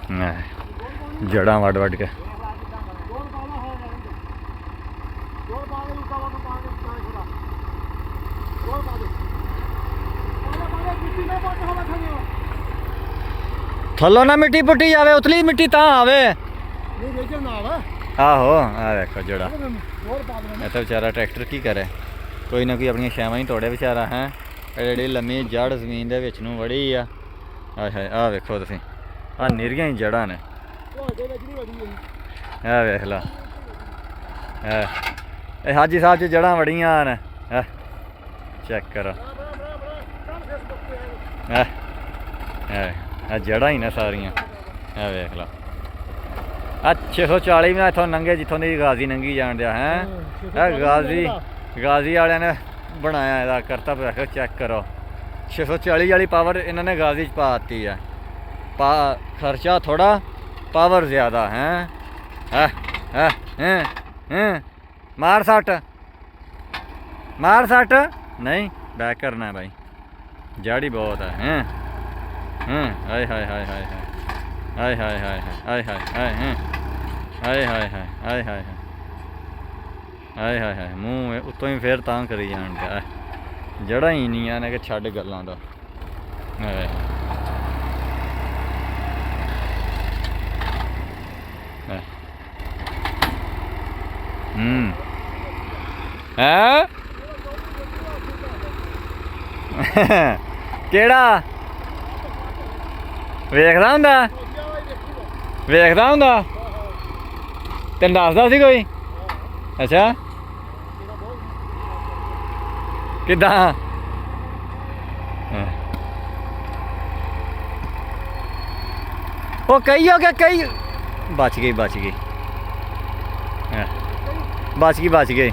जड़ा वड वड के थलो ना मिट्टी पुट्टी जावे, उतली मिट्टी ता आवे। आहो आ देखो जड़ा ये तो बेचारा ट्रैक्टर की करे, कोई ना कोई अपनी शैवां ही तोड़े बेचारा है। एडी लम्मी जड़ जमीन दे विच नूं वड़ी आ। हाय हाय आ वेखो तुसीं आ निरियां ही जड़ां ने। आ वेख ला हाजी साहब च जड़ां वड़ियां न, चेक करो जड़ा ही ने सारियां। वेख लो 640 में इतों नंगे जितों की गाजी नंगी जान दिया है। गाजी वाले ने बनाया यदा करता देखो, चेक करो 640 वाली पावर इन्होंने गाजी च पाती है। खर्चा थोड़ा पावर ज़्यादा है। मार सट मार सट नहीं बैक करना है भाई, जड़ी बहुत है। हाय हाय हाय हाय हाय हाय हाय हाय हाय हाय हाय हाय हाय हाय हाय हाय हाय हाय मूँह उत्तों ही फिर तां करी जान दिया। जड़ा ही नहीं ने कि छड्ड गल्लां दा। केड़ा वेखदा हुंदा, वेखदा हुंदा तैनूं दसदा सी कोई? अच्छा किद्दां? वो कही हो गया, कही बच गई बच गई बच गई बच गई।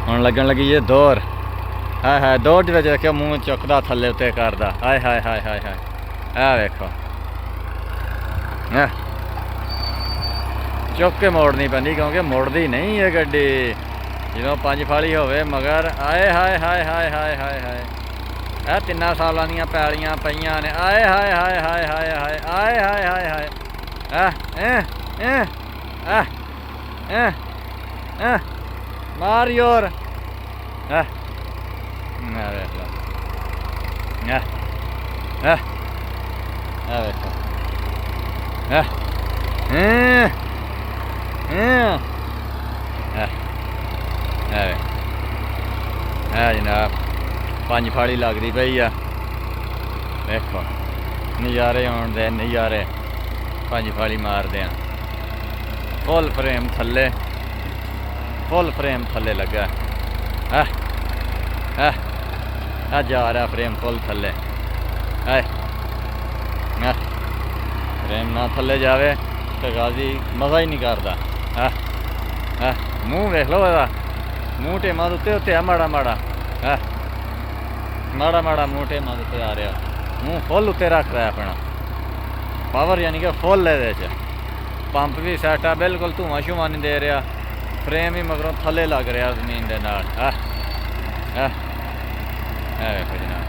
हुण लगन लगी जे दौर। हाय हाय दौड़ च देखियो मूँह चुकदा थल्ले उत्ते करदा। हाय हाय हाय हाय हाय आ वेखो चुक के मोड़नी पैंदी क्योंकि मुड़दी नहीं है गड्डी जो 5 फाली होवे मगर। आए हाय हाय हाय हाय हाय हाय 3 सालां दियां पैलियां पईयां ने। आए हाय हाय हाय हाय हाय आए हाय हाय हाय मार योर। वेख लो वेखो जनाब 5 फाड़ी लगती पई आ। देखो नज़ारे आउण दे नज़ारे, 5 फाड़ी मारदे आ। फुल फ्रेम थल्ले, फुल फ्रेम थल्ले लगा जा रहा फ्रेम फुल थल्ले। फ्रेम ना थल्ले जावे तो गाजी मज़ा ही नहीं करता। मूँह वेख लो ਇਹਦਾ, मूँह टेमा ਦੇ ਉੱਤੇ ਉੱਤੇ ਆ ਮਾੜਾ ਮਾੜਾ माड़ा माड़ा मूँह टेमा ਦੇ ਉੱਤੇ आ रहा। मूँह फुल उत्ते रख रहा अपना, पावर यानी कि फुल है। पंप भी सैट आ बिल्कुल, धुआं शुआं नहीं दे रहा। फ्रेम ही मगरों थल्ले लग रहा जमीन के नाल। वेखो जनाब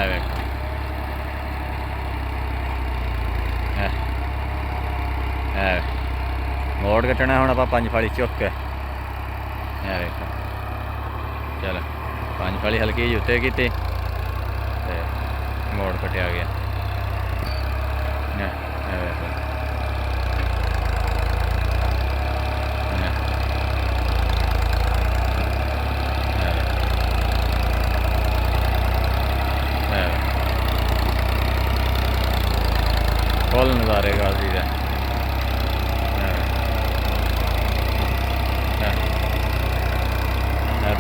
वेखो मोड़ कट्टना हुण आपां 5 फाड़ी चुक के। वेखो चलो 5 फाड़ी हल्की जी उत्ते की मोड़ कट्टिया गया। फुल नज़ारे गाजी दे।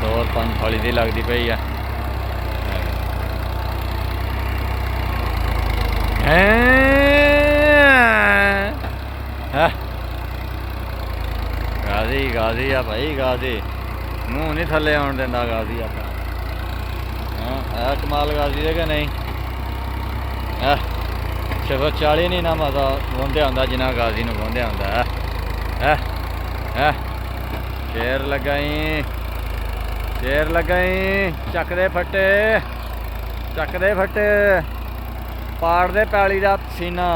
दौर 5 फाड़ी दी लगती पई है। गाजी गाजी आ भाई गाजी, मूँह नहीं थल्ले आउण दिंदा गाजी अपना। कमाल गाजी है कि नहीं? 640 नहीं ना मजा बोंदे आंदा जिन्ना गाजी नूं बोंदे आंदा। शेर लगाई चक दे फट्टे। ਚੱਕ ਦੇ ਫੱਟੇ, ਪਾੜ ਦੇ ਪੈਲੀ ਦਾ ਪਸੀਨਾ।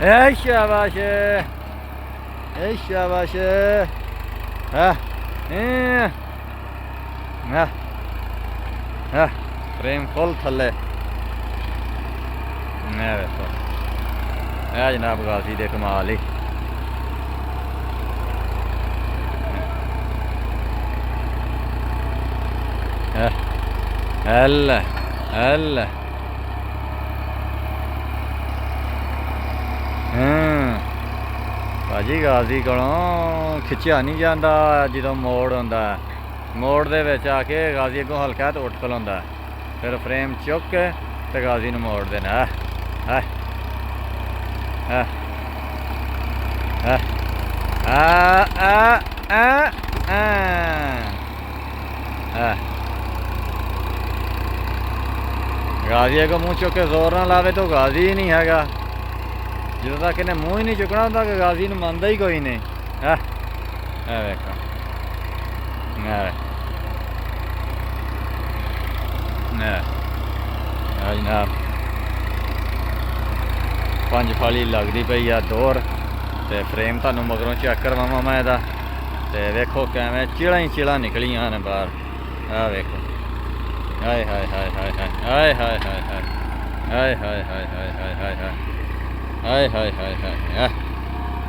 ਏ ਸ਼ਾਬਾਸ਼, ਏ ਸ਼ਾਬਾਸ਼। ਫਰੇਮ ਫੁੱਲ ਥੱਲੇ। ਮੈਂ ਵੇਖੋ ਇਹ ਜਨਾਬ ਗਾਜ਼ੀ ਦੇ ਕਮਾਲ ਹੀ। ਹਲ ਹਲ ਭਾਜੀ ਗਾਜ਼ੀ ਕੋਲੋਂ ਖਿੱਚਿਆ ਨਹੀਂ ਜਾਂਦਾ। ਜਦੋਂ ਮੋੜ ਹੁੰਦਾ, ਮੋੜ ਦੇ ਵਿੱਚ ਆ ਕੇ ਗਾਜ਼ੀ ਅੱਗੋਂ ਹਲਕਾ ਤੇ ਉੱਠ ਖਲੋਂਦਾ, ਫਿਰ ਫਰੇਮ ਚੁੱਕ ਕੇ ਤੇ ਗਾਜ਼ੀ ਨੂੰ ਮੋੜ ਦੇਣਾ। ਗਾਜ਼ੀ ਅੱਗੋਂ ਮੂੰਹ ਚੁੱਕ ਕੇ ਜ਼ੋਰ ਨਾਲ ਲਾਵੇ ਤਾਂ ਗਾਜ਼ੀ ਹੀ ਨਹੀਂ ਹੈਗਾ। ਜਦੋਂ ਤੱਕ ਇਹਨੇ ਮੂੰਹ ਹੀ ਨਹੀਂ ਚੁੱਕਣਾ ਉਦੋਂ ਤੱਕ ਗਾਜ਼ੀ ਨੂੰ ਮੰਨਦਾ ਹੀ ਕੋਈ ਨਹੀਂ। ਵੇਖੋ ਜਨਾਬ ਪੰਜ ਫਾਲੀ ਲੱਗਦੀ ਪਈ ਆ ਦੋਰ, ਤੇ ਫਰੇਮ ਤੁਹਾਨੂੰ ਮਗਰੋਂ ਚੈੱਕ ਕਰਵਾਵਾਂ ਮੈਂ ਇਹਦਾ। ਤੇ ਵੇਖੋ ਕਿਵੇਂ ਚਿਲਾਂ ਹੀ ਚਿਲਾਂ ਨਿਕਲੀਆਂ ਨੇ ਬਾਹਰ। ਆਹ ਵੇਖੋ, ਹਾਏ ਹਾਏ ਹਾਏ ਹਾਏ ਹਾਏ ਹਾਏ ਹਾਏ ਹਾਏ ਹਾਏ ਹਾਏ ਹਾਏ ਹਾਏ ਹਾਏ ਹਾਏ ਹਾਏ ਹਾਏ ਹਾਏ ਹਾਏ।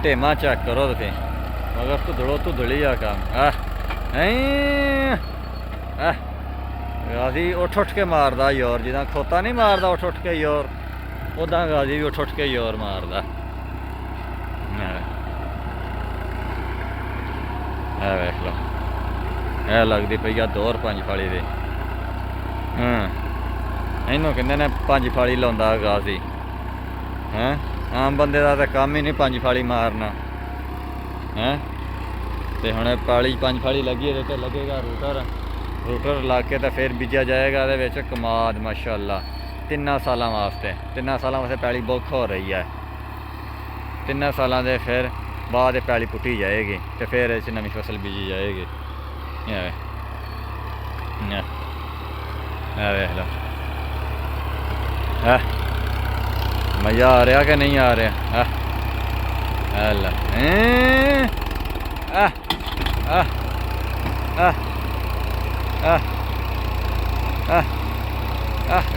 ਢੇਮਾ ਚੈੱਕ ਕਰੋ ਤੁਸੀਂ, ਮਗਰ ਧੁੱਦਲੀ ਆ ਕੰਮ। ਗਾਜ਼ੀ ਉੱਠ ਕੇ ਮਾਰਦਾ ਯੋਰ, ਜਿੱਦਾਂ ਖੋਤਾ ਨਹੀਂ ਮਾਰਦਾ ਉੱਠ ਕੇ ਯੋਰ, ਉੱਦਾਂ ਗਾਜ਼ੀ ਵੀ ਉੱਠ ਕੇ ਯੋਰ ਮਾਰਦਾ। ਇਹ ਵੇਖ ਲਓ, ਇਹ ਲੱਗਦੀ ਪਈ ਆ ਦੋਰ ਪੰਜ ਫਾਲੀ ਦੇ। ਇਹਨੂੰ ਕਹਿੰਦੇ ਨੇ ਪੰਜ ਫਾਲੀ ਲਾਉਂਦਾ ਗਾਜ਼ੀ। ਆਮ ਬੰਦੇ ਦਾ ਤਾਂ ਕੰਮ ਹੀ ਨਹੀਂ ਪੰਜ ਫਾਲੀ ਮਾਰਨਾ। ਤੇ ਹੁਣ ਪਾਲੀ ਪੰਜ ਫਾਲੀ ਲੱਗੀ, ਇਹਦੇ 'ਤੇ ਲੱਗੇਗਾ ਰੂਟਰ ਲਾ ਕੇ ਤਾਂ ਫਿਰ ਬੀਜਿਆ ਜਾਏਗਾ ਇਹਦੇ ਵਿੱਚ ਕਮਾਦ। ਮਾਸ਼ਾਅੱਲਾ 3 ਸਾਲਾਂ ਵਾਸਤੇ ਪੈਲੀ ਬੁੱਕ ਹੋ ਰਹੀ ਹੈ। 3 ਸਾਲਾਂ ਦੇ ਫਿਰ ਬਾਅਦ ਇਹ ਪੈਲੀ ਪੁੱਟੀ ਜਾਏਗੀ ਤੇ ਫਿਰ ਇਹ 'ਚ ਨਵੀਂ ਫਸਲ ਬੀਜੀ ਜਾਏਗੀ। ਵੇਖ ਲਓ ਮਜ਼ਾ ਆ ਰਿਹਾ ਕਿ ਨਹੀਂ ਆ ਰਿਹਾ?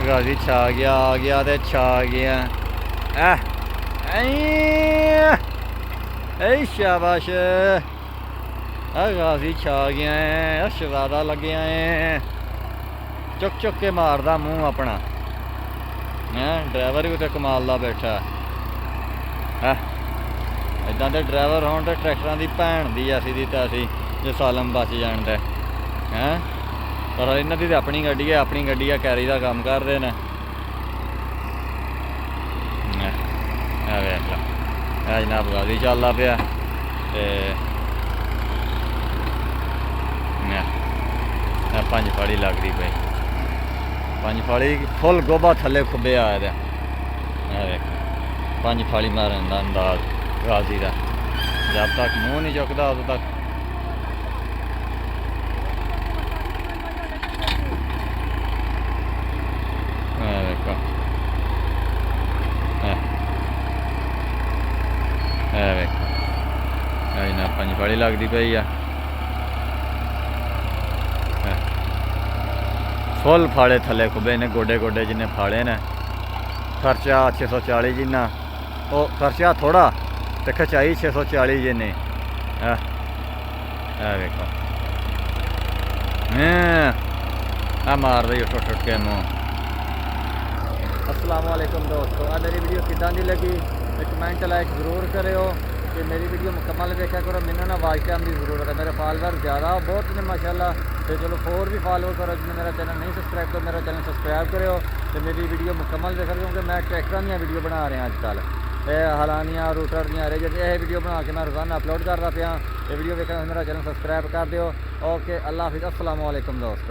ਗਾਜ਼ੀ ਛਾ ਗਿਆ, ਆ ਗਿਆ ਤੇ ਛਾ ਗਿਆ। ਸ਼ਾਬਾਸ਼, ਗਾਜ਼ੀ ਛਾ ਗਿਆ ਹੈ, ਸ਼ਹਜ਼ਾਦਾ ਲੱਗਿਆ ਹੈ। ਚੁੱਕ ਕੇ ਮਾਰਦਾ ਮੂੰਹ ਆਪਣਾ। ਡਰਾਈਵਰ ਵੀ ਉੱਤੇ ਕਮਾਲ ਦਾ ਬੈਠਾ। ਇੱਦਾਂ ਦੇ ਡਰਾਈਵਰ ਹੋਣ ਤੇ ਟਰੈਕਟਰਾਂ ਦੀ ਭੈਣ ਦੀ ਅਸੀਂ ਦੀ ਤਾਂ ਅਸੀਂ ਜੇ ਸਾਲਮ ਬਚ ਜਾਣ ਤੇ। ਪਰ ਇਹਨਾਂ ਦੀ ਤਾਂ ਆਪਣੀ ਗੱਡੀ ਹੈ, ਕੈਰੀ ਦਾ ਕੰਮ ਕਰਦੇ ਨੇ। ਵੇਖ ਲਾ ਇਹ ਜਨਾਬ ਗਾਜ਼ੀ ਚੱਲਦਾ ਪਿਆ ਤੇ ਪੰਜ ਫਾੜੀ ਲੱਗਦੀ ਪਈ। ਪੰਜ ਫਾੜੀ ਫੁੱਲ ਗੋਭਾ ਥੱਲੇ ਖੁੱਬੇ ਆਇਆ ਦਾ। ਵੇਖ ਪੰਜ ਫਾੜੀ ਮਾਰਨ ਦਾ ਅੰਦਾਜ਼ ਗਾਜ਼ੀ ਦਾ, ਜਦ ਤੱਕ ਮੂੰਹ ਨਹੀਂ ਚੁੱਕਦਾ ਉਦੋਂ ਤੱਕ। ਵੇਖੋ ਵੇਖੋ ਨਾ ਪੰਜ ਫਾੜੀ ਲੱਗਦੀ ਪਈ ਆ। ਫੁੱਲ ਫਾੜੇ ਥੱਲੇ ਖੁੱਬੇ ਨੇ, ਗੋਡੇ ਜਿੰਨੇ ਫਾੜੇ ਨੇ। ਖਰਚਾ 640 ਜਿੰਨਾ, ਉਹ ਖਰਚਾ ਥੋੜਾ ਤੇ ਖਚਾਈ 640 ਜਿੰਨੇ। ਵੇਖੋ ਮਾਰਦਾ ਹੀ ਉੱਠ ਕੇ ਮੂੰਹ। अस्सलाम वालेकुम दोस्तों, आज मेरी वीडियो किदां दी लगी कमेंट लाइक जरूर करो कि मेरी वीडियो मुकम्मल देखा करो। मैंने ना वाच टाइम की जरूरत है, मेरे फॉलोअर ज़्यादा बहुत ने माशाल्लाह। तो चलो और भी फॉलो करो, जिन्हें मेरा चैनल नहीं सब्सक्राइब करो मेरा चैनल सब्सक्राइब करो तो मेरी वीडियो मुकम्मल देखा, क्योंकि मैं ट्रैक्टर दी वीडियो बना रहा अजकल, हलानियाँ रूटर दी ये वीडियो बना के मैं रोज़ाना अपलोड करता पाया। ये वीडियो देखना मेरा चैनल सब्सक्राइब कर दो। ओके, अल्लाह हाफिज़, अस्सलाम वालेकुम दोस्तों।